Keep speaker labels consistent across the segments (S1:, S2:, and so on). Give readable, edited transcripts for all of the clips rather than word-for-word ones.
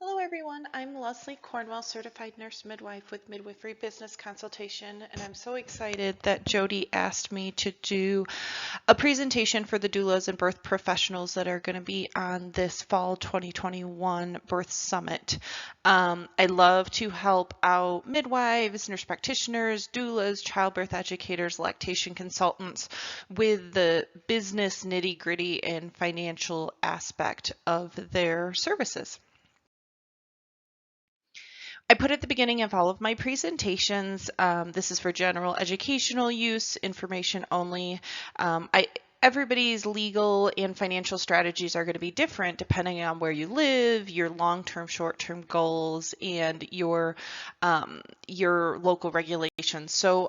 S1: Hello everyone, I'm Leslie Cornwell, Certified Nurse Midwife with Midwifery Business Consultation, and I'm so excited that Jody asked me to do a presentation for the doulas and birth professionals that are going to be on this fall 2021 Birth Summit. I love to help out midwives, nurse practitioners, doulas, childbirth educators, lactation consultants with the business nitty-gritty and financial aspect of their services. I put at the beginning of all of my presentations, this is for general educational use, information only. Everybody's legal and financial strategies are going to be different depending on where you live, your long-term, short-term goals, and your local regulations. So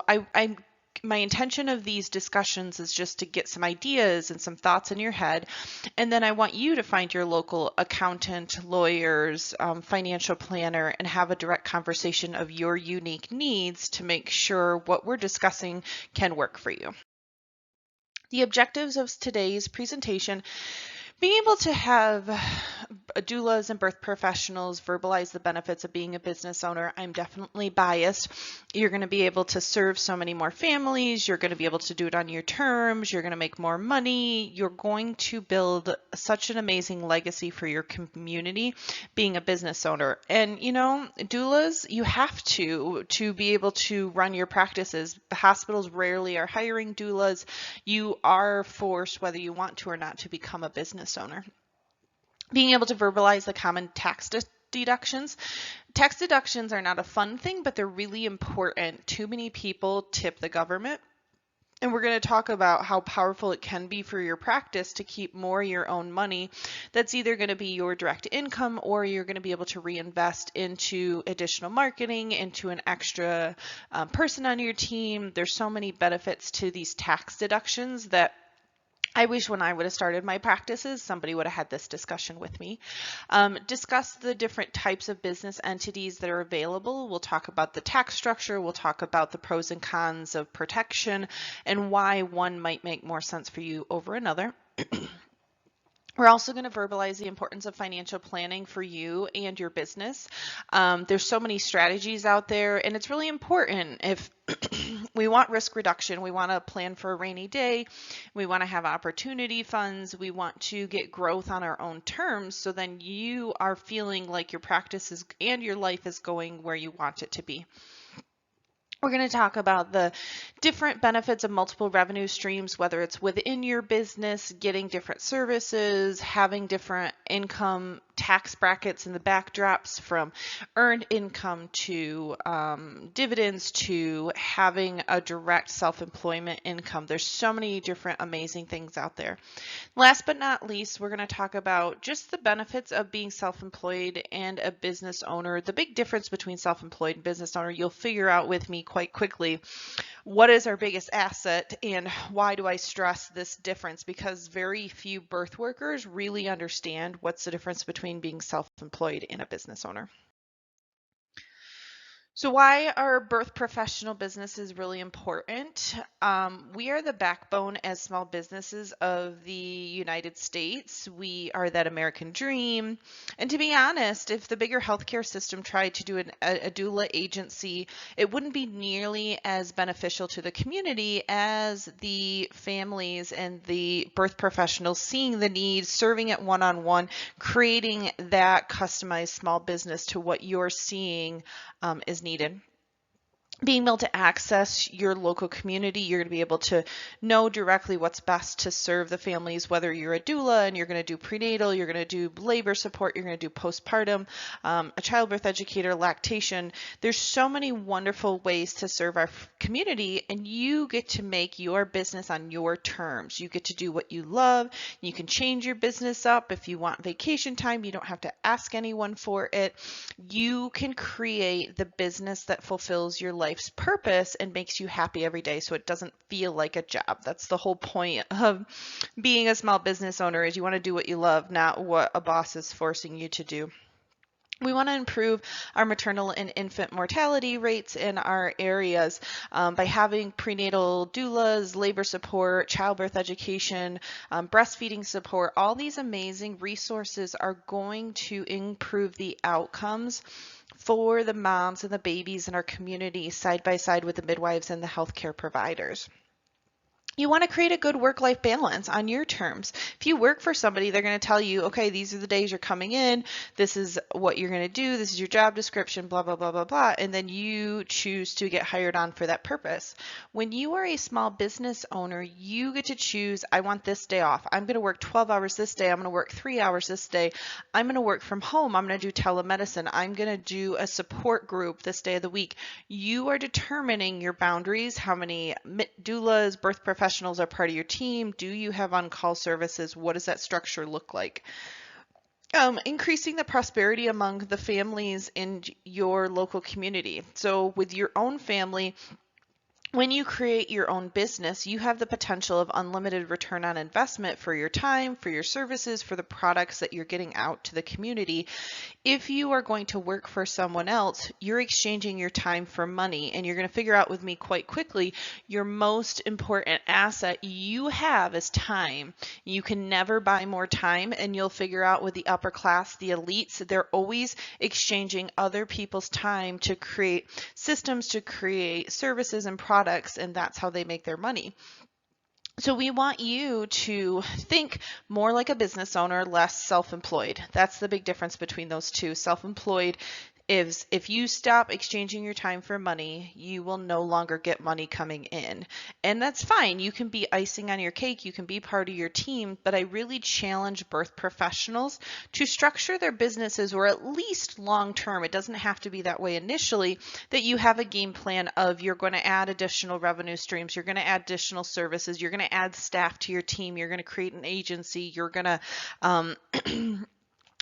S1: my intention of these discussions is just to get some ideas and some thoughts in your head, and then I want you to find your local accountant, lawyers, financial planner, and have a direct conversation of your unique needs to make sure what we're discussing can work for you. The objectives of today's presentation: being able to have doulas and birth professionals verbalize the benefits of being a business owner. I'm definitely biased. You're going to be able to serve so many more families. You're going to be able to do it on your terms. You're going to make more money. You're going to build such an amazing legacy for your community being a business owner. And you know, doulas, you have to be able to run your practices. Hospitals rarely are hiring doulas. You are forced, whether you want to or not, to become a business owner. Being able to verbalize the common tax deductions. Tax deductions are not a fun thing, but they're really important. Too many people tip the government. And we're going to talk about how powerful it can be for your practice to keep more your own money. That's either going to be your direct income, or you're going to be able to reinvest into additional marketing, into an extra person on your team. There's so many benefits to these tax deductions that I wish when I would have started my practices, somebody would have had this discussion with me. Discuss the different types of business entities that are available. We'll talk about the tax structure. We'll talk about the pros and cons of protection and why one might make more sense for you over another. We're also going to verbalize the importance of financial planning for you and your business. There's so many strategies out there, and it's really important. If we want risk reduction, we want to plan for a rainy day, we want to have opportunity funds, we want to get growth on our own terms, so then you are feeling like your practice and your life is going where you want it to be. We're going to talk about the different benefits of multiple revenue streams, whether it's within your business, getting different services, having different income tax brackets in the backdrops, from earned income to dividends to having a direct self-employment income. There's so many different amazing things out there. Last but not least, we're going to talk about just the benefits of being self-employed and a business owner. The big difference between self-employed and business owner, you'll figure out with me quite quickly. What is our biggest asset, and why do I stress this difference? Because very few birth workers really understand what's the difference between being self-employed and a business owner. So why are birth professional businesses really important? We are the backbone as small businesses of the United States. We are that American dream. And to be honest, if the bigger healthcare system tried to do a doula agency, it wouldn't be nearly as beneficial to the community as the families and the birth professionals seeing the need, serving it one-on-one, creating that customized small business to what you're seeing is needed. Being able to access your local community, you're going to be able to know directly what's best to serve the families, whether you're a doula and you're going to do prenatal, you're going to do labor support, you're going to do postpartum, a childbirth educator, lactation. There's so many wonderful ways to serve our community, and you get to make your business on your terms. You get to do what you love. You can change your business up. If you want vacation time, you don't have to ask anyone for it. You can create the business that fulfills your life's purpose and makes you happy every day, so it doesn't feel like a job. That's the whole point of being a small business owner, is you want to do what you love, not what a boss is forcing you to do. We want to improve our maternal and infant mortality rates in our areas by having prenatal doulas, labor support, childbirth education, breastfeeding support. All these amazing resources are going to improve the outcomes for the moms and the babies in our community side by side with the midwives and the healthcare providers. You want to create a good work-life balance on your terms. If you work for somebody, they're going to tell you, okay, these are the days you're coming in, this is what you're going to do, this is your job description, blah, blah, blah, blah, blah, and then you choose to get hired on for that purpose. When you are a small business owner, you get to choose, I want this day off. I'm going to work 12 hours this day. I'm going to work 3 hours this day. I'm going to work from home. I'm going to do telemedicine. I'm going to do a support group this day of the week. You are determining your boundaries, how many doulas, birth professionals are part of your team. Do you have on-call services? What does that structure look like? Increasing the prosperity among the families in your local community. So with your own family, when you create your own business, you have the potential of unlimited return on investment for your time, for your services, for the products that you're getting out to the community. If you are going to work for someone else, you're exchanging your time for money, and you're going to figure out with me quite quickly, your most important asset you have is time. You can never buy more time, and you'll figure out with the upper class, the elites, they're always exchanging other people's time to create systems, to create services and products, and that's how they make their money. So we want you to think more like a business owner, less self-employed. That's the big difference between those two. Self-employed is if you stop exchanging your time for money, you will no longer get money coming in. And that's fine. You can be icing on your cake. You can be part of your team. But I really challenge birth professionals to structure their businesses, or at least long term, it doesn't have to be that way initially, that you have a game plan of you're going to add additional revenue streams. You're going to add additional services. You're going to add staff to your team. You're going to create an agency. You're going to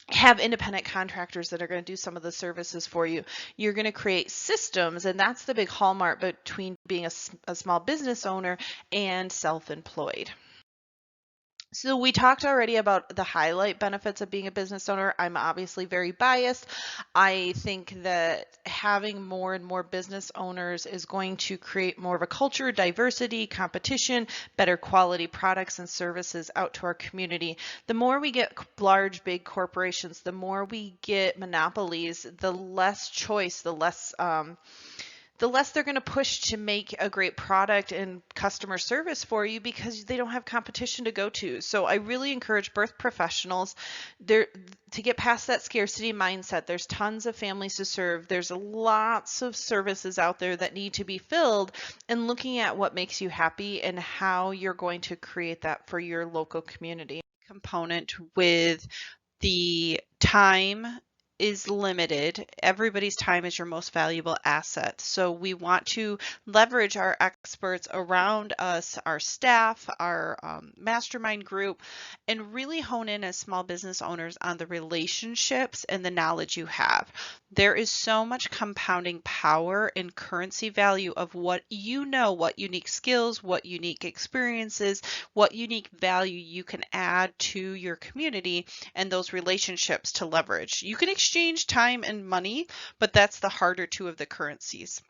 S1: have independent contractors that are going to do some of the services for you. You're going to create systems, and that's the big hallmark between being a small business owner and self-employed. So we talked already about the highlight benefits of being a business owner. I'm obviously very biased. I think that having more and more business owners is going to create more of a culture, diversity, competition, better quality products and services out to our community. The more we get large, big corporations, the more we get monopolies, the less choice, the less they're going to push to make a great product and customer service for you, because they don't have competition to go to. So I really encourage birth professionals to get past that scarcity mindset. There's tons of families to serve. There's lots of services out there that need to be filled, and looking at what makes you happy and how you're going to create that for your local community. Component with the time is limited. Everybody's time is your most valuable asset. So we want to leverage our experts around us, our staff, our mastermind group, and really hone in as small business owners on the relationships and the knowledge you have. There is so much compounding power and currency value of what you know, what unique skills, what unique experiences, what unique value you can add to your community, and those relationships to leverage. You can exchange time and money, but that's the harder two of the currencies.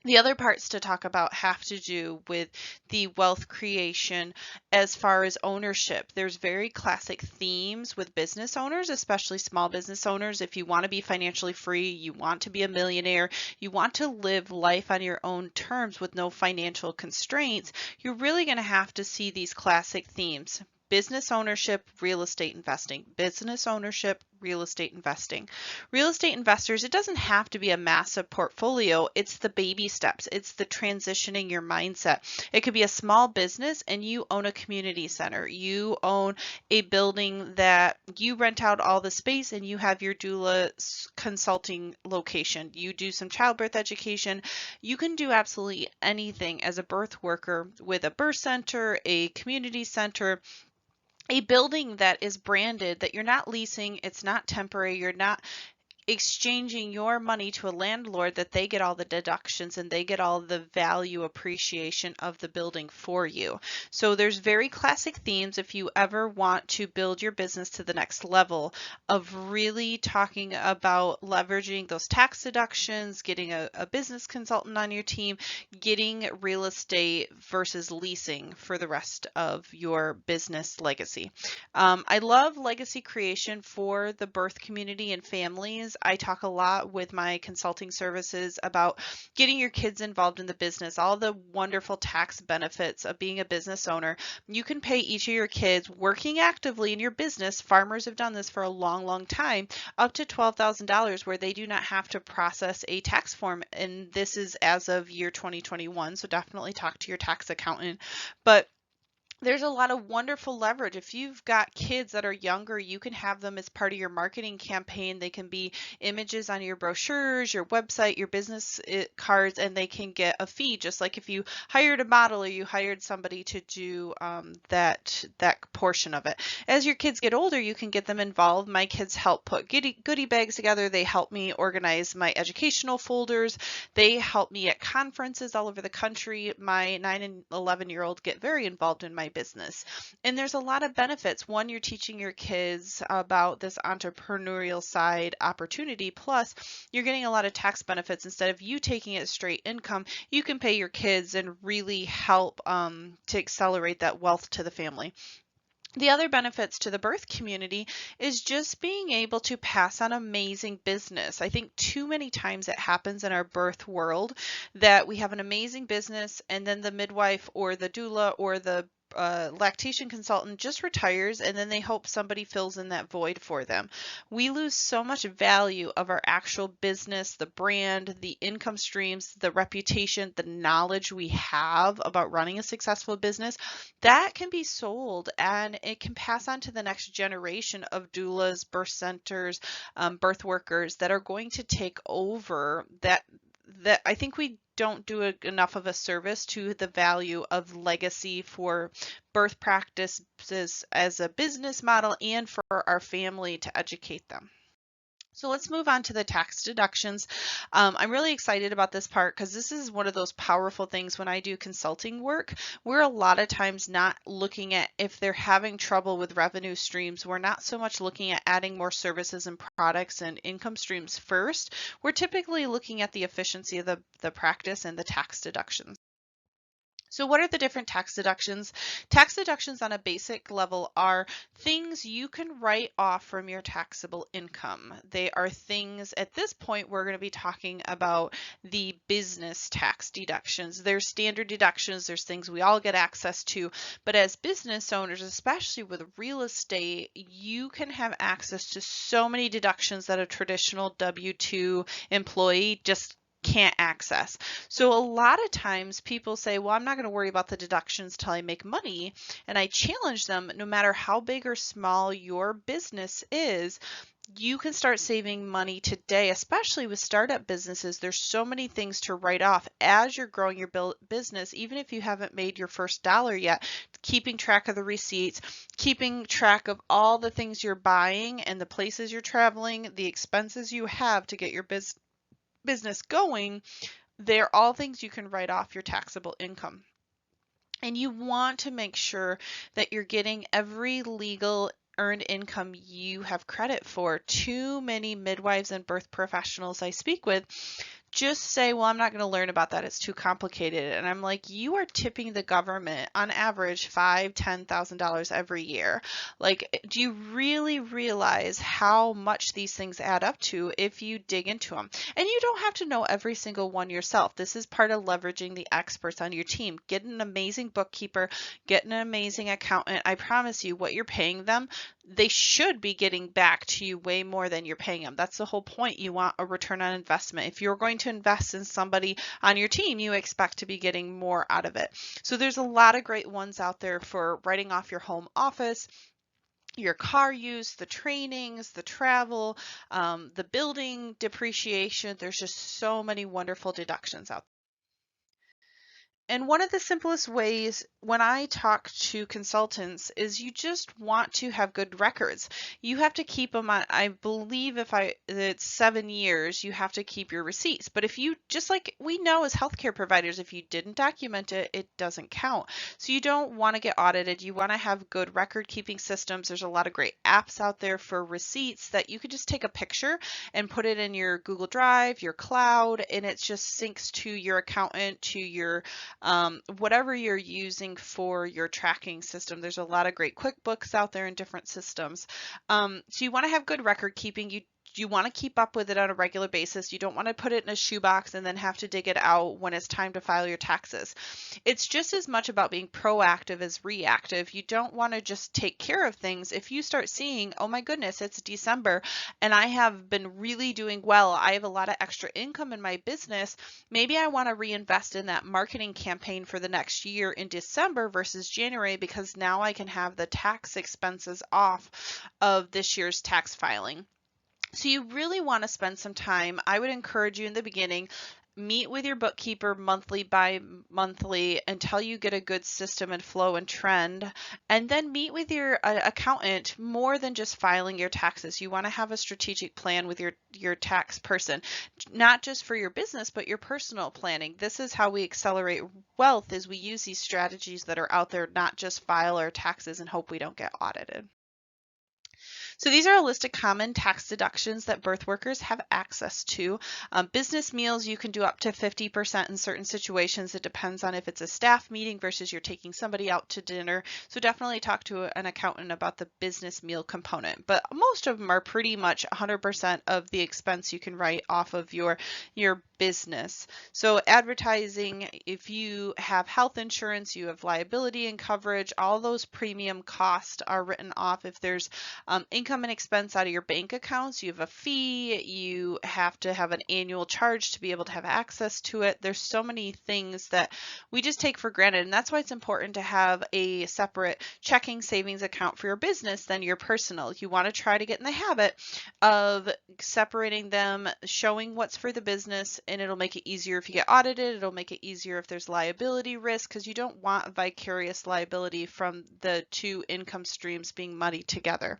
S1: The other parts to talk about have to do with the wealth creation as far as ownership. There's very classic themes with business owners, especially small business owners. If you want to be financially free, you want to be a millionaire, you want to live life on your own terms with no financial constraints, you're really going to have to see these classic themes. Business ownership, real estate investing. Business ownership, real estate investing. Real estate investors, it doesn't have to be a massive portfolio. It's the baby steps. It's the transitioning your mindset. It could be a small business and you own a community center. You own a building that you rent out all the space, and you have your doula consulting location. You do some childbirth education. You can do absolutely anything as a birth worker with a birth center, a community center, a building that is branded, that you're not leasing, it's not temporary, exchanging your money to a landlord that they get all the deductions and they get all the value appreciation of the building for you. So there's very classic themes if you ever want to build your business to the next level of really talking about leveraging those tax deductions, getting a business consultant on your team, getting real estate versus leasing for the rest of your business legacy. I love legacy creation for the birth community and families. I talk a lot with my consulting services about getting your kids involved in the business, all the wonderful tax benefits of being a business owner. You can pay each of your kids working actively in your business. Farmers have done this for a long, long time, up to $12,000 where they do not have to process a tax form. And this is as of year 2021. So definitely talk to your tax accountant. But there's a lot of wonderful leverage. If you've got kids that are younger, you can have them as part of your marketing campaign. They can be images on your brochures, your website, your business cards, and they can get a fee, just like if you hired a model or you hired somebody to do that portion of it. As your kids get older, you can get them involved. My kids help put goodie bags together. They help me organize my educational folders. They help me at conferences all over the country. My 9 and 11-year-old get very involved in my business. And there's a lot of benefits. One, you're teaching your kids about this entrepreneurial side opportunity. Plus, you're getting a lot of tax benefits. Instead of you taking it straight income, you can pay your kids and really help to accelerate that wealth to the family. The other benefits to the birth community is just being able to pass on amazing business. I think too many times it happens in our birth world that we have an amazing business and then the midwife or the doula or the lactation consultant just retires and then they hope somebody fills in that void for them. We lose so much value of our actual business, the brand, the income streams, the reputation, the knowledge we have about running a successful business. That can be sold and it can pass on to the next generation of doulas, birth centers, birth workers that are going to take over that I think we don't do enough of a service to the value of legacy for birth practices as a business model and for our family to educate them. So let's move on to the tax deductions. I'm really excited about this part because this is one of those powerful things when I do consulting work. We're a lot of times not looking at if they're having trouble with revenue streams. We're not so much looking at adding more services and products and income streams first. We're typically looking at the efficiency of the practice and the tax deductions. So what are the different tax deductions? Tax deductions on a basic level are things you can write off from your taxable income. They are things, at this point, we're going to be talking about the business tax deductions. There's standard deductions, there's things we all get access to, but as business owners, especially with real estate, you can have access to so many deductions that a traditional W-2 employee just can't access. So a lot of times people say, well, I'm not going to worry about the deductions till I make money. And I challenge them, no matter how big or small your business is, you can start saving money today, especially with startup businesses. There's so many things to write off as you're growing your business, even if you haven't made your first dollar yet, keeping track of the receipts, keeping track of all the things you're buying and the places you're traveling, the expenses you have to get your business going. They're all things you can write off your taxable income. And you want to make sure that you're getting every legal earned income you have credit for. Too many midwives and birth professionals I speak with just say, well, I'm not going to learn about that. It's too complicated. And I'm like, you are tipping the government on average $5,000, $10,000 every year. Like, do you really realize how much these things add up to if you dig into them? And you don't have to know every single one yourself. This is part of leveraging the experts on your team. Get an amazing bookkeeper, get an amazing accountant. I promise you, what you're paying them, they should be getting back to you way more than you're paying them. That's the whole point. You want a return on investment. If you're going to invest in somebody on your team, you expect to be getting more out of it. So there's a lot of great ones out there for writing off your home office, your car use, the trainings, the travel, the building depreciation. There's just so many wonderful deductions out there. And one of the simplest ways when I talk to consultants is you just want to have good records. You have to keep them on, I believe it's 7 years, you have to keep your receipts. But if you, just like we know as healthcare providers, if you didn't document it, it doesn't count. So you don't want to get audited. You want to have good record keeping systems. There's a lot of great apps out there for receipts that you could just take a picture and put it in your Google Drive, your cloud, and it just syncs to your accountant, to your whatever you're using for your tracking system. There's a lot of great QuickBooks out there in different systems. So you want to have good record keeping. You want to keep up with it on a regular basis. You don't want to put it in a shoebox and then have to dig it out when it's time to file your taxes. It's just as much about being proactive as reactive. You don't want to just take care of things. If you start seeing, oh my goodness, it's December and I have been really doing well, I have a lot of extra income in my business, maybe I want to reinvest in that marketing campaign for the next year in December versus January, because now I can have the tax expenses off of this year's tax filing. So you really want to spend some time. I would encourage you in the beginning, meet with your bookkeeper monthly by monthly until you get a good system and flow and trend, and then meet with your accountant more than just filing your taxes. You want to have a strategic plan with your tax person, not just for your business, but your personal planning. This is how we accelerate wealth, is we use these strategies that are out there, not just file our taxes and hope we don't get audited. So these are a list of common tax deductions that birth workers have access to. Business meals, you can do up to 50% in certain situations. It depends on if it's a staff meeting versus you're taking somebody out to dinner. So definitely talk to an accountant about the business meal component. But most of them are pretty much 100% of the expense you can write off of your business. So advertising, if you have health insurance, you have liability and coverage, all those premium costs are written off. If there's income and expense out of your bank accounts, you have a fee, you have to have an annual charge to be able to have access to it. There's so many things that we just take for granted, and that's why it's important to have a separate checking savings account for your business than your personal. You want to try to get in the habit of separating them, showing what's for the business, and it'll make it easier if you get audited. It'll make it easier if there's liability risk, because you don't want vicarious liability from the two income streams being muddied together.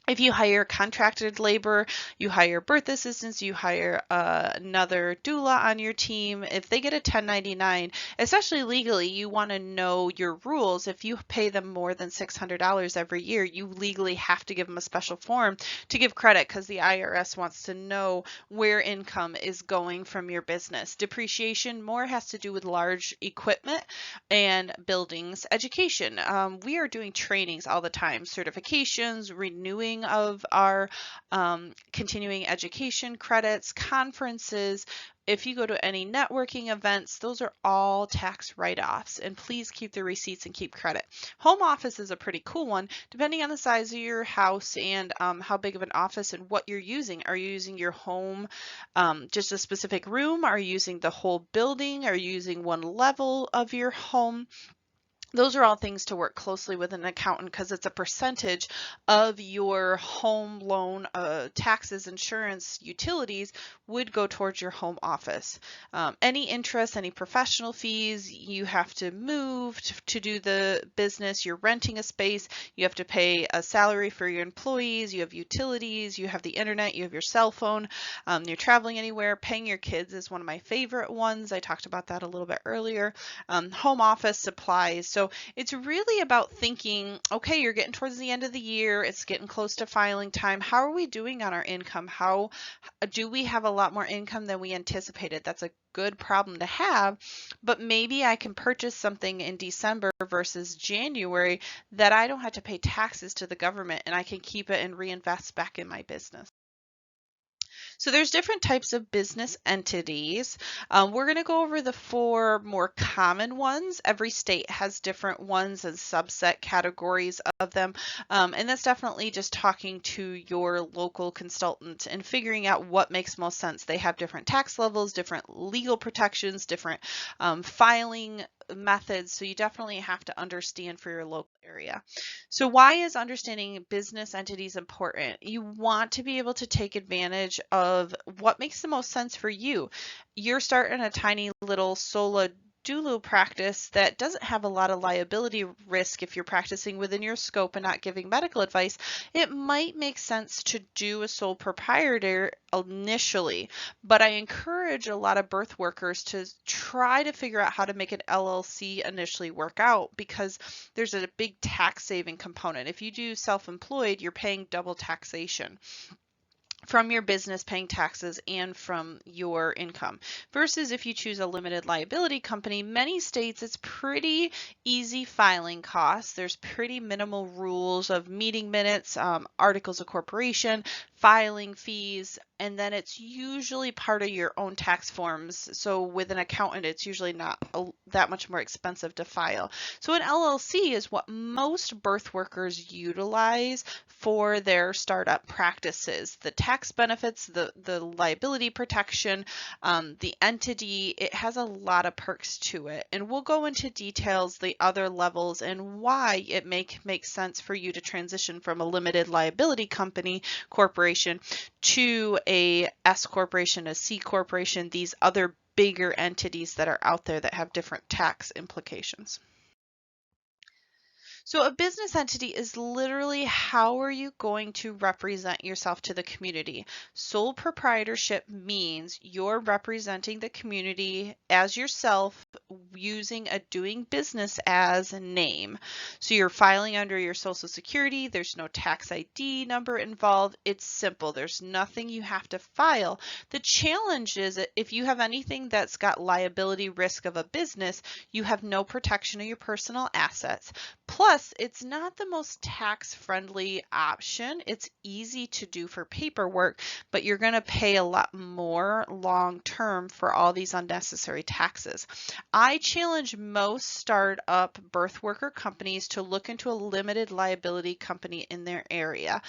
S1: If you hire contracted labor, you hire birth assistants, you hire another doula on your team, if they get a 1099, especially legally, you want to know your rules. If you pay them more than $600 every year, you legally have to give them a special form to give credit, because the IRS wants to know where income is going from your business. Depreciation more has to do with large equipment and buildings. Education, we are doing trainings all the time, certifications, renewing of our continuing education credits, conferences. If you go to any networking events, those are all tax write-offs, and please keep the receipts and keep credit. Home office is a pretty cool one, depending on the size of your house and how big of an office and what you're using. Are you using your home just a specific room? Are you using the whole building? Are you using one level of your home? Those are all things to work closely with an accountant, because it's a percentage of your home loan, taxes, insurance, utilities would go towards your home office. Any interest, any professional fees, you have to move to do the business, you're renting a space, you have to pay a salary for your employees, you have utilities, you have the internet, you have your cell phone, you're traveling anywhere. Paying your kids is one of my favorite ones. I talked about that a little bit earlier. Home office supplies. So it's really about thinking, okay, you're getting towards the end of the year, it's getting close to filing time. How are we doing on our income? How do we have a lot more income than we anticipated? That's a good problem to have, but maybe I can purchase something in December versus January that I don't have to pay taxes to the government, and I can keep it and reinvest back in my business. So there's different types of business entities. We're going to go over the 4 more common ones. Every state has different ones and subset categories of them. And that's definitely just talking to your local consultant and figuring out what makes most sense. They have different tax levels, different legal protections, different filing methods. So you definitely have to understand for your local area. So why is understanding business entities important? You want to be able to take advantage of what makes the most sense for you. You're starting a tiny little solo doula practice that doesn't have a lot of liability risk if you're practicing within your scope and not giving medical advice, it might make sense to do a sole proprietor initially. But I encourage a lot of birth workers to try to figure out how to make an LLC initially work out, because there's a big tax saving component. If you do self-employed, you're paying double taxation from your business, paying taxes, and from your income. Versus if you choose a limited liability company, many states it's pretty easy filing costs. There's pretty minimal rules of meeting minutes, articles of corporation, filing fees, and then it's usually part of your own tax forms. So with an accountant, it's usually not that much more expensive to file. So an LLC is what most birth workers utilize for their startup practices. The tax benefits, the liability protection, the entity, it has a lot of perks to it. And we'll go into details, the other levels, and why it makes sense for you to transition from a limited liability company, corporation, to a S corporation, a C corporation, these other bigger entities that are out there that have different tax implications. So a business entity is literally how are you going to represent yourself to the community. Sole proprietorship means you're representing the community as yourself using a doing business as name. So you're filing under your social security. There's no tax ID number involved. It's simple. There's nothing you have to file. The challenge is that if you have anything that's got liability risk of a business, you have no protection of your personal assets. Plus, it's not the most tax-friendly option. It's easy to do for paperwork, but you're going to pay a lot more long-term for all these unnecessary taxes. I challenge most startup birth worker companies to look into a limited liability company in their area.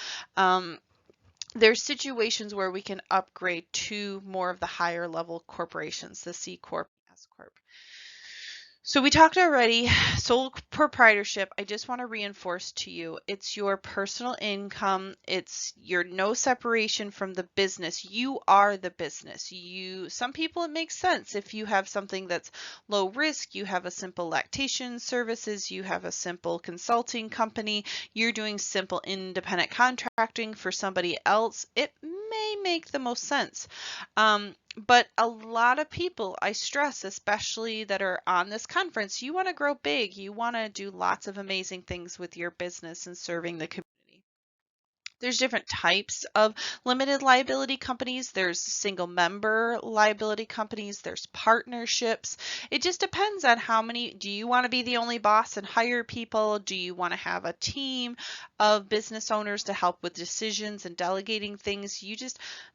S1: There's situations where we can upgrade to more of the higher level corporations, the C Corp, S Corp. So we talked already, sole proprietorship. I just want to reinforce to you, it's your personal income. It's your no separation from the business. You are the business. Some people it makes sense if you have something that's low risk, you have a simple lactation services, you have a simple consulting company, you're doing simple independent contracting for somebody else. It may make the most sense. But a lot of people, I stress, especially that are on this conference, you want to grow big. You want to do lots of amazing things with your business and serving the community. There's different types of limited liability companies. There's single member liability companies. There's partnerships. It just depends on how many. Do you want to be the only boss and hire people? Do you want to have a team of business owners to help with decisions and delegating things?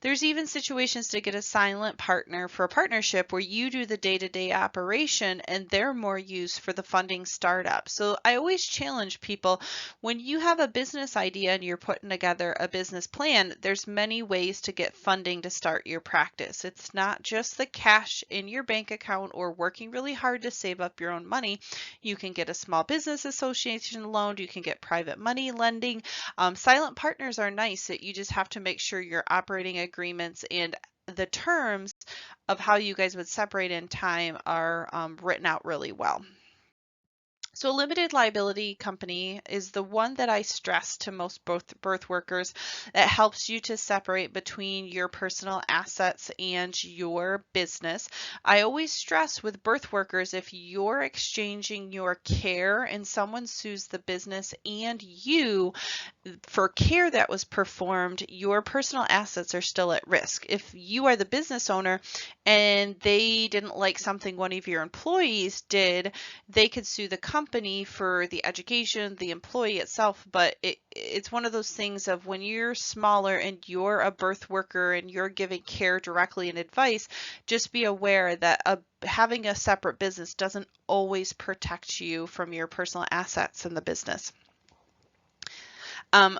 S1: There's even situations to get a silent partner for a partnership where you do the day-to-day operation and they're more used for the funding startup. So I always challenge people, when you have a business idea and you're putting together a business plan, there's many ways to get funding to start your practice. It's not just the cash in your bank account or working really hard to save up your own money. You can get a small business association loan. You can get private money lending. Silent partners are nice. That you just have to make sure your operating agreements and the terms of how you guys would separate in time are written out really well. So a limited liability company is the one that I stress to most birth workers that helps you to separate between your personal assets and your business. I always stress with birth workers, if you're exchanging your care and someone sues the business and you for care that was performed, your personal assets are still at risk. If you are the business owner and they didn't like something one of your employees did, they could sue the company for the education, the employee itself. But it's one of those things of when you're smaller and you're a birth worker and you're giving care directly and advice, just be aware that having a separate business doesn't always protect you from your personal assets in the business.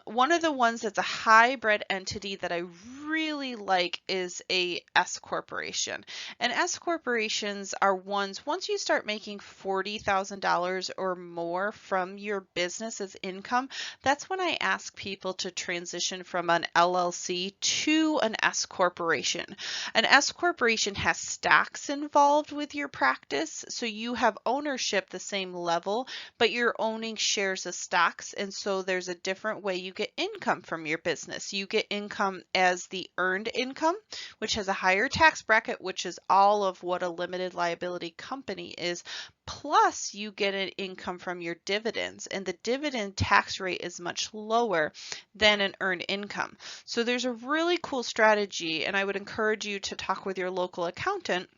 S1: One of the ones that's a hybrid entity that I really like is a S corporation. And S corporations are ones, once you start making $40,000 or more from your business as income, that's when I ask people to transition from an LLC to an S corporation. An S corporation has stocks involved with your practice, so you have ownership the same level, but you're owning shares of stocks, and so there's a different way you get income from your business. You get income as the earned income, which has a higher tax bracket, which is all of what a limited liability company is, plus you get an income from your dividends, and the dividend tax rate is much lower than an earned income. So there's a really cool strategy, and I would encourage you to talk with your local accountant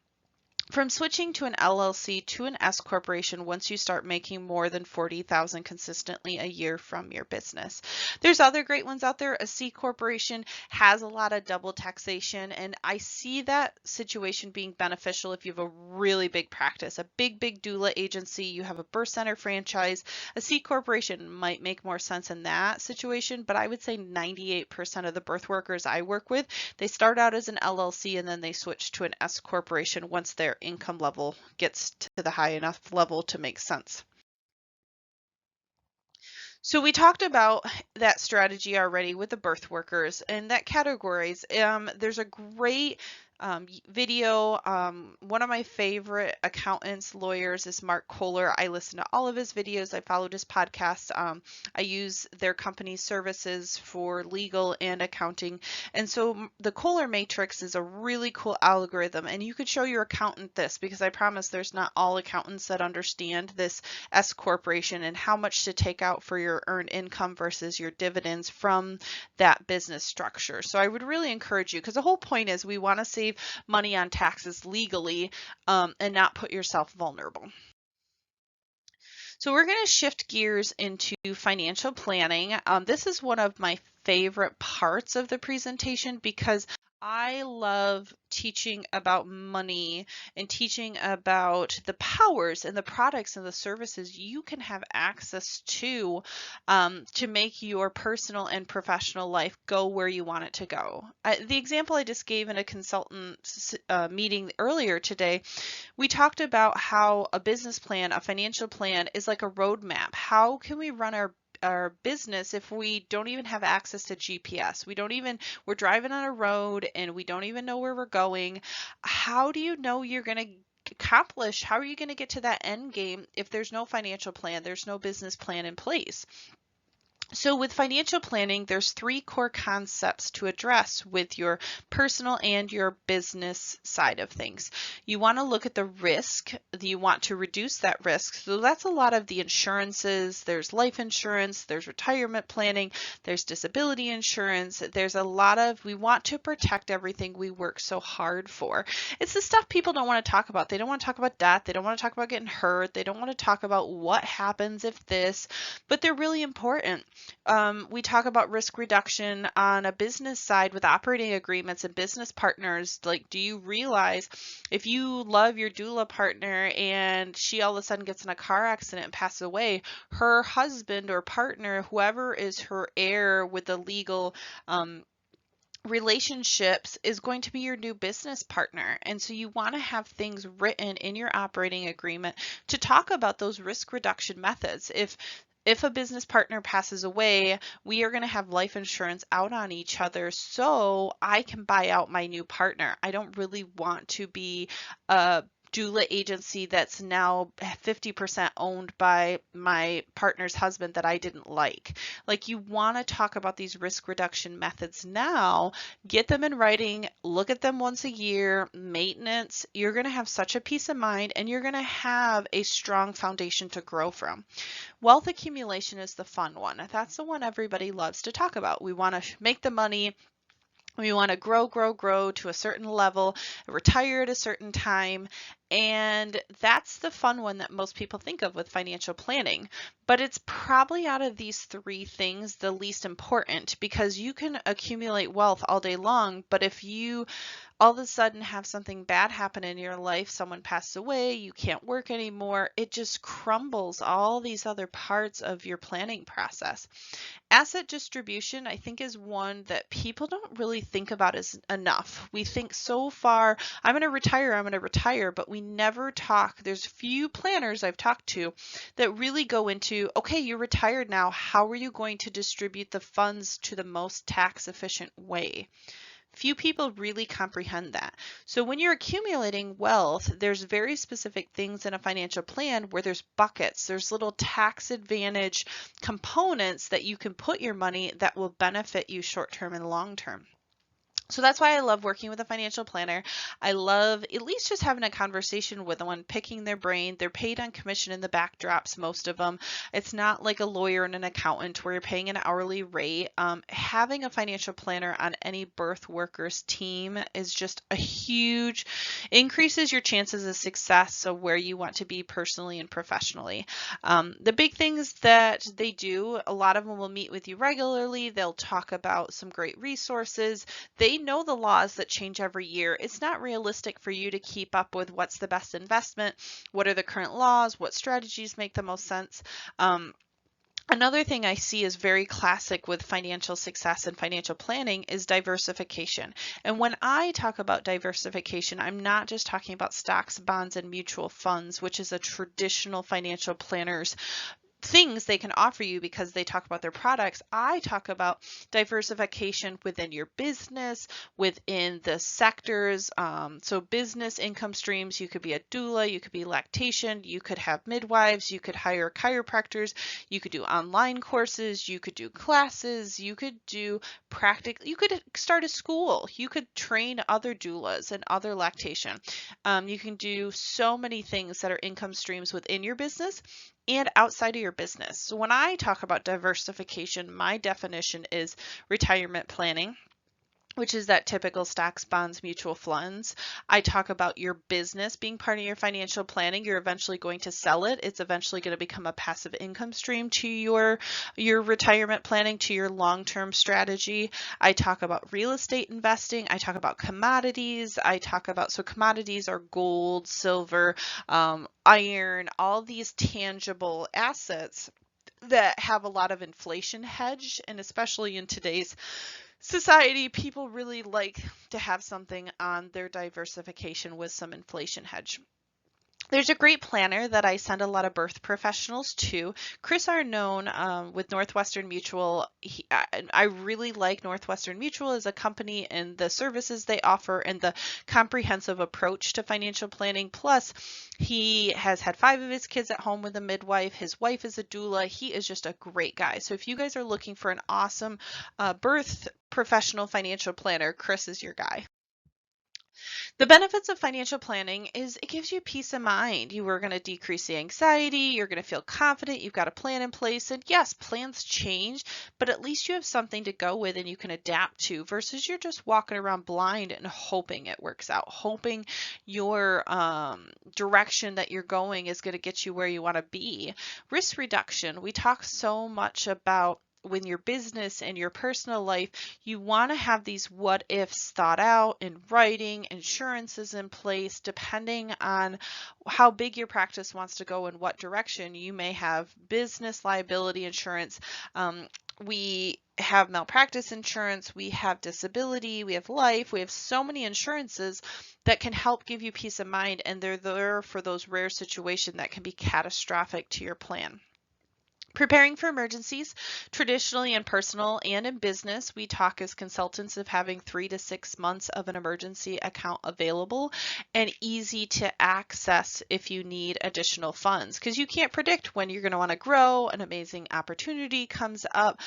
S1: from switching to an LLC to an S corporation once you start making more than $40,000 consistently a year from your business. There's other great ones out there. A C corporation has a lot of double taxation, and I see that situation being beneficial if you have a really big practice, a big doula agency, you have a birth center franchise. A C corporation might make more sense in that situation, but I would say 98% of the birth workers I work with, they start out as an LLC and then they switch to an S corporation once their income level gets to the high enough level to make sense. So we talked about that strategy already with the birth workers and that categories. There's a great video. One of my favorite accountants, lawyers is Mark Kohler. I listen to all of his videos. I followed his podcast. I use their company's services for legal and accounting. And so the Kohler matrix is a really cool algorithm, and you could show your accountant this, because I promise there's not all accountants that understand this S corporation and how much to take out for your earned income versus your dividends from that business structure. So I would really encourage you, because the whole point is we want to save money on taxes legally and not put yourself vulnerable. So we're going to shift gears into financial planning. This is one of my favorite parts of the presentation because I love teaching about money and teaching about the powers and the products and the services you can have access to make your personal and professional life go where you want it to go. The example I just gave in a consultant meeting earlier today, we talked about how a business plan, a financial plan is like a roadmap. How can we run our business if we don't even have access to GPS? We're driving on a road and we don't even know where we're going. How do you know you're going to accomplish? How are you going to get to that end game if there's no financial plan, there's no business plan in place? So with financial planning, there's 3 core concepts to address with your personal and your business side of things. You want to look at the risk. You want to reduce that risk. So that's a lot of the insurances. There's life insurance, there's retirement planning, there's disability insurance. There's a lot of, we want to protect everything we work so hard for. It's the stuff people don't want to talk about. They don't want to talk about death. They don't want to talk about getting hurt. They don't want to talk about what happens if this, but they're really important. We talk about risk reduction on a business side with operating agreements and business partners. Like, do you realize if you love your doula partner and she all of a sudden gets in a car accident and passes away, her husband or partner, whoever is her heir with the legal relationships, is going to be your new business partner. And so you want to have things written in your operating agreement to talk about those risk reduction methods. If a business partner passes away, we are going to have life insurance out on each other so I can buy out my new partner. I don't really want to be a doula agency that's now 50% owned by my partner's husband that I didn't like. Like, you want to talk about these risk reduction methods now, get them in writing, look at them once a year, maintenance. You're going to have such a peace of mind and you're going to have a strong foundation to grow from. Wealth accumulation is the fun one. That's the one everybody loves to talk about. We want to make the money. We want to grow to a certain level, retire at a certain time, And that's the fun one that most people think of with financial planning. But it's probably out of these three things the least important, because you can accumulate wealth all day long, but if you all of a sudden have something bad happen in your life, someone passed away, you can't work anymore, it just crumbles all these other parts of your planning process. Asset distribution, I think, is one that people don't really think about as enough. We think so far, I'm going to retire, but we never talk. There's few planners I've talked to that really go into, okay, you're retired now. How are you going to distribute the funds to the most tax efficient way? Few people really comprehend that. So when you're accumulating wealth, there's very specific things in a financial plan where there's buckets, there's little tax advantage components that you can put your money that will benefit you short term and long term. So that's why I love working with a financial planner. I love at least just having a conversation with one, picking their brain. They're paid on commission in the backdrops, most of them. It's not like a lawyer and an accountant where you're paying an hourly rate. Having a financial planner on any birth workers team is just a huge, increases your chances of success of where you want to be personally and professionally. The big things that they do, a lot of them will meet with you regularly. They'll talk about some great resources. They know the laws that change every year. It's not realistic for you to keep up with what's the best investment, what are the current laws, what strategies make the most sense. Another thing I see is very classic with financial success and financial planning is diversification. And when I talk about diversification, I'm not just talking about stocks, bonds, and mutual funds, which is a traditional financial planner's things they can offer you because they talk about their products. I talk about diversification within your business, within the sectors. So business income streams, you could be a doula, you could be lactation, you could have midwives, you could hire chiropractors, you could do online courses, you could do classes, you could do you could start a school, you could train other doulas and other lactation. You can do so many things that are income streams within your business and outside of your business. So when I talk about diversification, my definition is retirement planning, which is that typical stocks, bonds, mutual funds. I talk about your business being part of your financial planning. You're eventually going to sell it. It's eventually going to become a passive income stream to your retirement planning, to your long-term strategy. I talk about real estate investing. I talk about commodities. So commodities are gold, silver, iron, all these tangible assets that have a lot of inflation hedge, and especially in today's society, people really like to have something on their diversification with some inflation hedge. There's a great planner that I send a lot of birth professionals to. Chris Arnone with Northwestern Mutual. I really like Northwestern Mutual as a company and the services they offer and the comprehensive approach to financial planning. Plus, he has had 5 of his kids at home with a midwife. His wife is a doula. He is just a great guy. So if you guys are looking for an awesome birth professional financial planner, Chris is your guy. The benefits of financial planning is it gives you peace of mind. You are going to decrease the anxiety. You're going to feel confident. You've got a plan in place. And yes, plans change, but at least you have something to go with and you can adapt to versus you're just walking around blind and hoping it works out, hoping your direction that you're going is going to get you where you want to be. Risk reduction. We talk so much about when your business and your personal life, you want to have these what ifs thought out in writing, insurances in place, depending on how big your practice wants to go in what direction. You may have business liability insurance. We have malpractice insurance, we have disability, we have life, we have so many insurances that can help give you peace of mind, and they're there for those rare situations that can be catastrophic to your plan. Preparing for emergencies, traditionally in personal and in business, we talk as consultants of having 3 to 6 months of an emergency account available and easy to access if you need additional funds, because you can't predict when you're going to want to grow, an amazing opportunity comes up,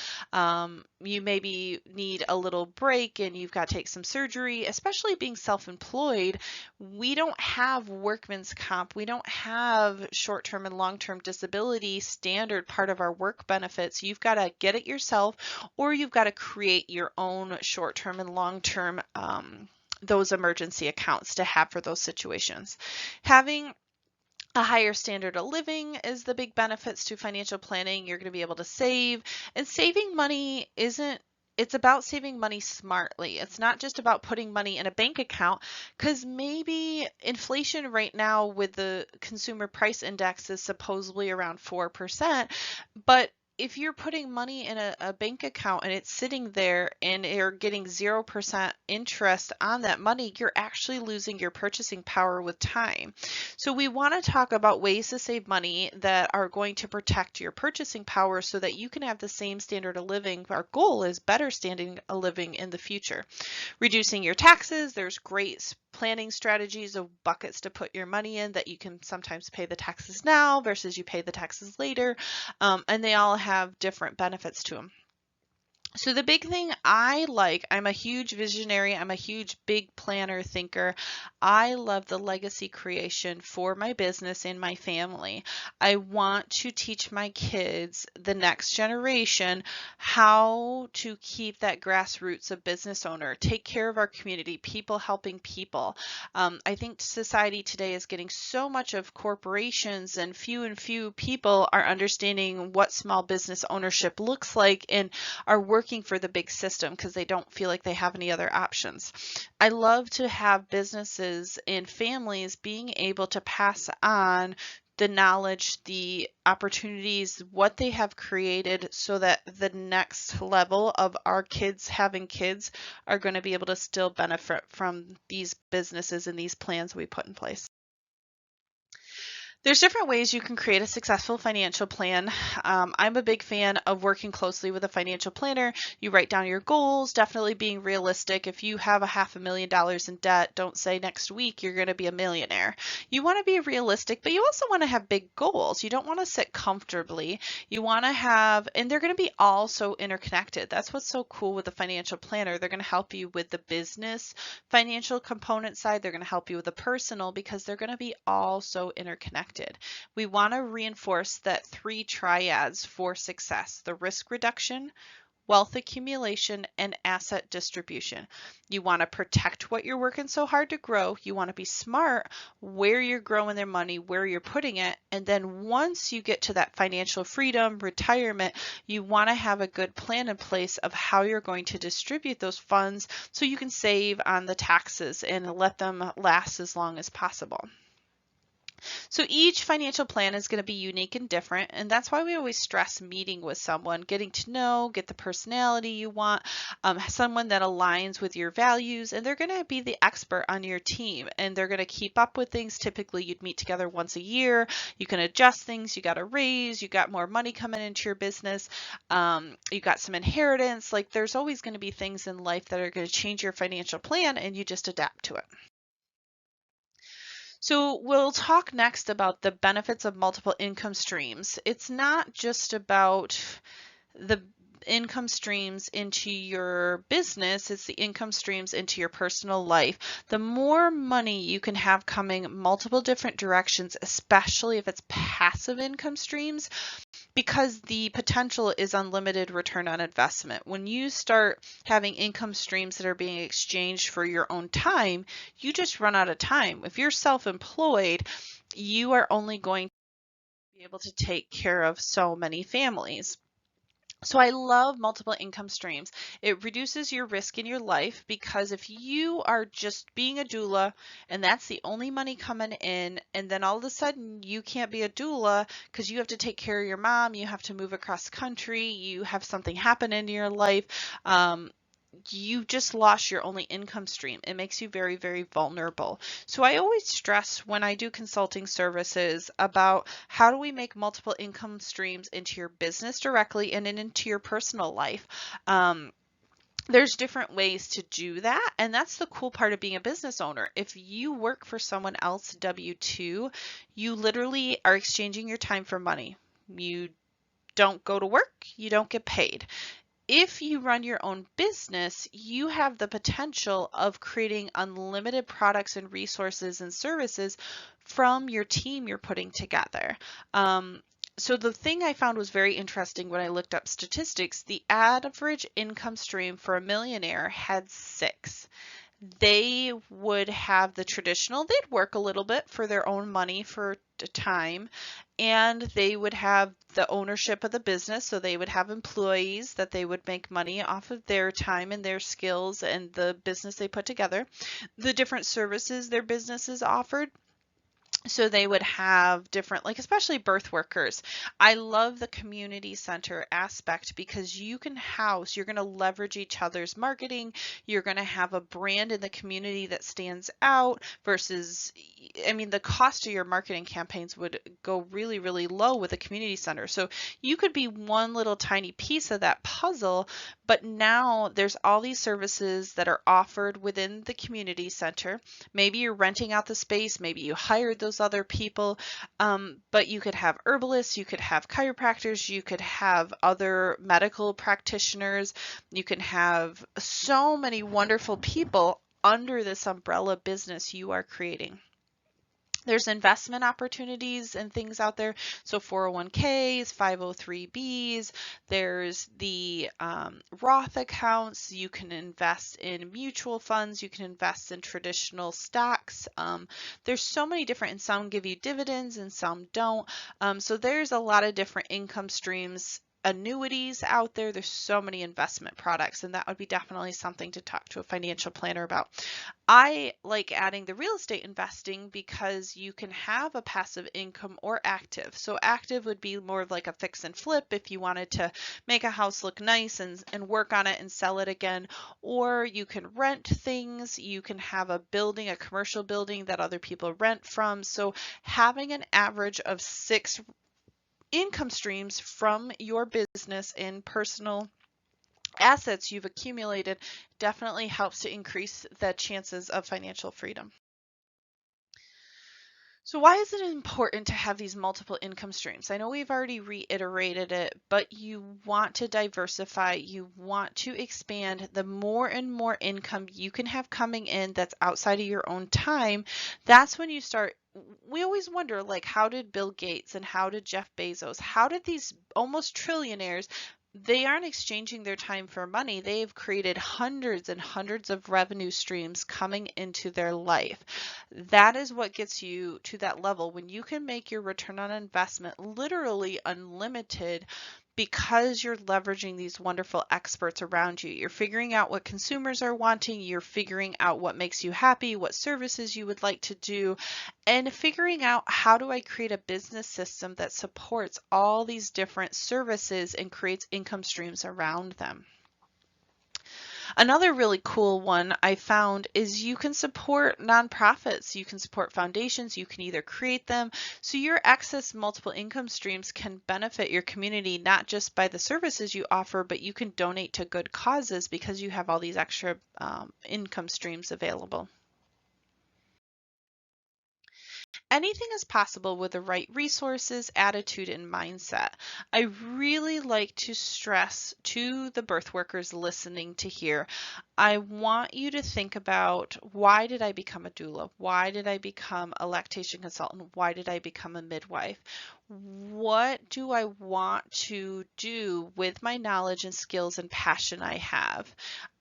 S1: you maybe need a little break and you've got to take some surgery. Especially being self-employed, we don't have workman's comp, we don't have short-term and long-term disability standard part of our work benefits. You've got to get it yourself, or you've got to create your own short-term and long-term those emergency accounts to have for those situations. Having a higher standard of living is the big benefits to financial planning. You're going to be able to save, and saving money isn't, it's about saving money smartly. It's not just about putting money in a bank account, because maybe inflation right now with the consumer price index is supposedly around 4%, but if you're putting money in a bank account and it's sitting there and you're getting 0% interest on that money, you're actually losing your purchasing power with time. So we want to talk about ways to save money that are going to protect your purchasing power so that you can have the same standard of living. Our goal is better standard of living in the future. Reducing your taxes, there's great planning strategies of buckets to put your money in that you can sometimes pay the taxes now versus you pay the taxes later, and they all have different benefits to them. So the big thing I'm a huge visionary, I'm a huge big planner thinker. I love the legacy creation for my business and my family. I want to teach my kids, the next generation, how to keep that grassroots of business owner, take care of our community, people helping people. I think society today is getting so much of corporations, and few people are understanding what small business ownership looks like and are working for the big system because they don't feel like they have any other options. I love to have businesses and families being able to pass on the knowledge, the opportunities, what they have created so that the next level of our kids having kids are going to be able to still benefit from these businesses and these plans we put in place. There's different ways you can create a successful financial plan. I'm a big fan of working closely with a financial planner. You write down your goals, definitely being realistic. If you have $500,000 in debt, don't say next week you're going to be a millionaire. You want to be realistic, but you also want to have big goals. You don't want to sit comfortably. You want to have, and they're going to be all so interconnected. That's what's so cool with a financial planner. They're going to help you with the business financial component side. They're going to help you with the personal because they're going to be all so interconnected. We want to reinforce that 3 triads for success: the risk reduction, wealth accumulation, and asset distribution. You want to protect what you're working so hard to grow. You want to be smart where you're growing their money, where you're putting it. And then once you get to that financial freedom, retirement, you want to have a good plan in place of how you're going to distribute those funds so you can save on the taxes and let them last as long as possible. So each financial plan is going to be unique and different, and that's why we always stress meeting with someone, getting to know, get the personality you want, someone that aligns with your values, and they're going to be the expert on your team, and they're going to keep up with things. Typically, you'd meet together once a year. You can adjust things. You got a raise. You got more money coming into your business. You got some inheritance. Like there's always going to be things in life that are going to change your financial plan, and you just adapt to it. So we'll talk next about the benefits of multiple income streams. It's not just about the income streams into your business, it's the income streams into your personal life. The more money you can have coming multiple different directions, especially if it's passive income streams, because the potential is unlimited return on investment. When you start having income streams that are being exchanged for your own time, you just run out of time. If you're self-employed, you are only going to be able to take care of so many families. So I love multiple income streams. It reduces your risk in your life because if you are just being a doula and that's the only money coming in, and then all of a sudden you can't be a doula because you have to take care of your mom, you have to move across the country, you have something happen in your life, you just lost your only income stream. It makes you very, very vulnerable. So I always stress when I do consulting services about how do we make multiple income streams into your business directly and then into your personal life. There's different ways to do that, and that's the cool part of being a business owner. If you work for someone else W-2, you literally are exchanging your time for money. You don't go to work, you don't get paid. If you run your own business, you have the potential of creating unlimited products and resources and services from your team you're putting together. So the thing I found was very interesting when I looked up statistics, the average income stream for a millionaire had 6. they would have the traditional, they'd work a little bit for their own money for a time, and they would have the ownership of the business. So they would have employees that they would make money off of their time and their skills and the business they put together, the different services their businesses offered. So they would have different, like especially birth workers. I love the community center aspect because you can house, you're going to leverage each other's marketing. You're going to have a brand in the community that stands out versus, I mean, the cost of your marketing campaigns would go really, really low with a community center. So you could be one little tiny piece of that puzzle, but now there's all these services that are offered within the community center. Maybe you're renting out the space, maybe you hired those other people, but you could have herbalists, you could have chiropractors, you could have other medical practitioners, you can have so many wonderful people under this umbrella business you are creating. There's investment opportunities and things out there. So 401ks, 503bs, there's the Roth accounts. You can invest in mutual funds. You can invest in traditional stocks. There's so many different, and some give you dividends and some don't. So there's a lot of different income streams, annuities out there. There's so many investment products, and that would be definitely something to talk to a financial planner about. I like adding the real estate investing because you can have a passive income or active. So active would be more of like a fix and flip if you wanted to make a house look nice and work on it and sell it again. Or you can rent things. You can have a building, a commercial building that other people rent from. So having an average of 6 income streams from your business and personal assets you've accumulated definitely helps to increase the chances of financial freedom. So why is it important to have these multiple income streams? I know we've already reiterated it, but you want to diversify, you want to expand. The more and more income you can have coming in that's outside of your own time, that's when you start. We always wonder, like, how did Bill Gates and how did Jeff Bezos, how did these almost trillionaires, they aren't exchanging their time for money. They've created hundreds and hundreds of revenue streams coming into their life. That is what gets you to that level when you can make your return on investment literally unlimited because you're leveraging these wonderful experts around you. You're figuring out what consumers are wanting, you're figuring out what makes you happy, what services you would like to do, and figuring out how do I create a business system that supports all these different services and creates income streams around them. Another really cool one I found is you can support nonprofits, you can support foundations, you can either create them. So your excess multiple income streams can benefit your community not just by the services you offer, but you can donate to good causes because you have all these extra income streams available. Anything is possible with the right resources, attitude, and mindset. I really like to stress to the birth workers listening to here, I want you to think about, why did I become a doula? Why did I become a lactation consultant? Why did I become a midwife? What do I want to do with my knowledge and skills and passion I have?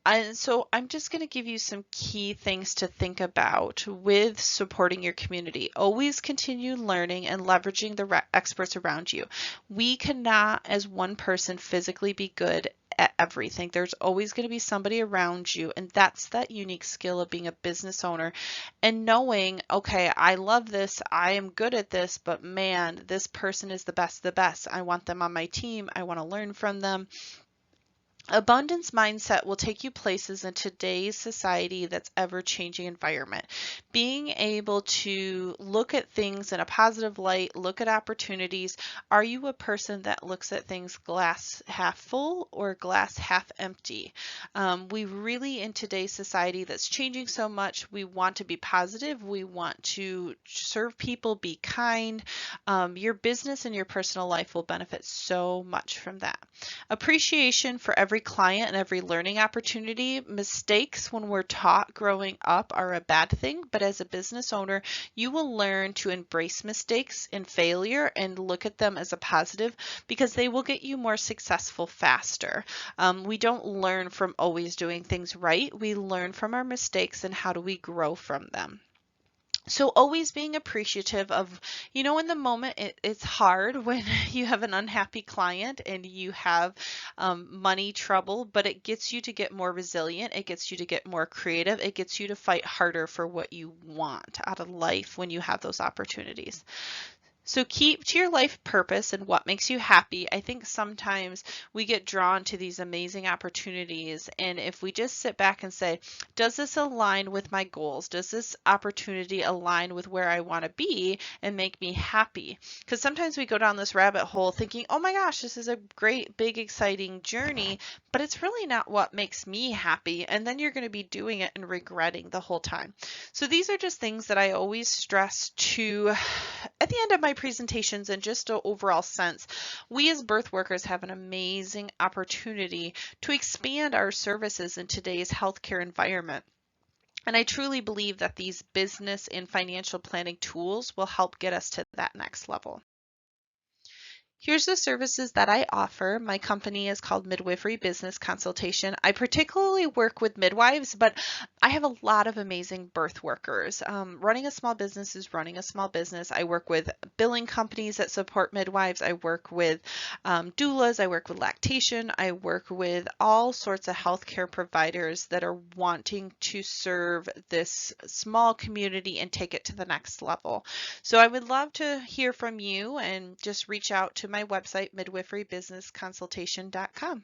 S1: And so I'm just going to give you some key things to think about with supporting your community. Always continue learning and leveraging the experts around you. We cannot, as one person, physically be good at everything. There's always going to be somebody around you, and that's that unique skill of being a business owner and knowing, okay, I love this, I am good at this, but man, this person is the best of the best. I want them on my team. I want to learn from them. Abundance mindset will take you places in today's society that's ever-changing environment. Being able to look at things in a positive light, look at opportunities. Are you a person that looks at things glass half full or glass half empty? We really, in today's society that's changing so much, we want to be positive. We want to serve people, be kind. Your business and your personal life will benefit so much from that. Appreciation for every every client and every learning opportunity. Mistakes when we're taught growing up are a bad thing, but as a business owner, you will learn to embrace mistakes and failure and look at them as a positive because they will get you more successful faster. We don't learn from always doing things right. We learn from our mistakes and how do we grow from them. So always being appreciative of, in the moment it's hard when you have an unhappy client and you have money trouble, but it gets you to get more resilient. It gets you to get more creative. It gets you to fight harder for what you want out of life when you have those opportunities. So keep to your life purpose and what makes you happy. I think sometimes we get drawn to these amazing opportunities, and if we just sit back and say, does this align with my goals? Does this opportunity align with where I want to be and make me happy? Because sometimes we go down this rabbit hole thinking, oh my gosh, this is a great, big, exciting journey, but it's really not what makes me happy. And then you're going to be doing it and regretting the whole time. So these are just things that I always stress to at the end of my presentations and just an overall sense. We as birth workers have an amazing opportunity to expand our services in today's healthcare environment. And I truly believe that these business and financial planning tools will help get us to that next level. Here's the services that I offer. My company is called Midwifery Business Consultation. I particularly work with midwives, but I have a lot of amazing birth workers. Running a small business is running a small business. I work with billing companies that support midwives. I work with doulas. I work with lactation. I work with all sorts of healthcare providers that are wanting to serve this small community and take it to the next level. So I would love to hear from you and just reach out to my website, midwiferybusinessconsultation.com.